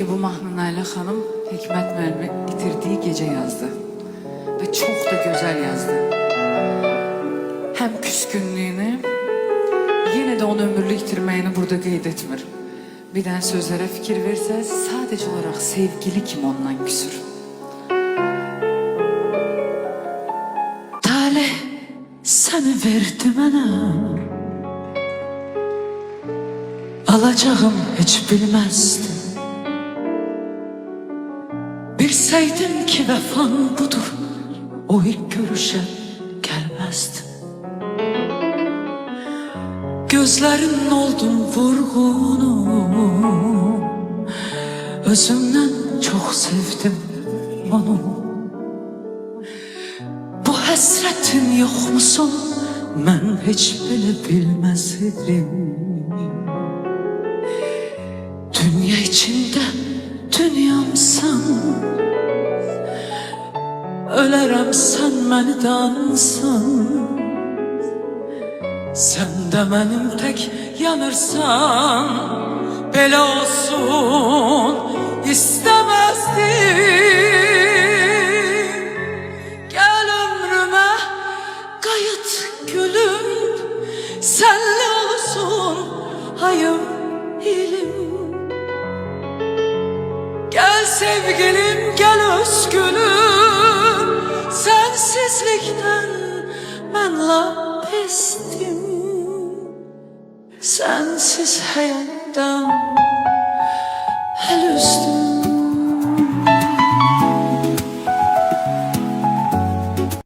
Bu mahnı Nailə xanım Hikmət müəllimi itirdiyi gecə yazdı və çox da gözəl yazdı. Həm küskünlüyünü, yenə də onu ömürlü itirməyini burada qeyd etmir. Bir dənə sözlərə fikir versəz, sadəcə olaraq sevgili kim ondan küsür. Talih səni verdi mənə, alacağım heç bilməzdim. Bilseydim ki vefan budur, o ilk görüşe gelmezdim. Gözlerin oldum vurgunum, özümden çok sevdim onu. Bu həsrətin yok musun, mən heç belə bilməzdim. Dünya içinde dünyamsan, ölərəm sən məni dansan. Sən də mənim tək yanırsan, belə olsun istəməzdim. Gəl ömrümə qayıt gülüm, sənli olsun hayım ilim. Gel sevgilim, gel özgülüm, sensizlikten ben lapestim. Sensiz hayattan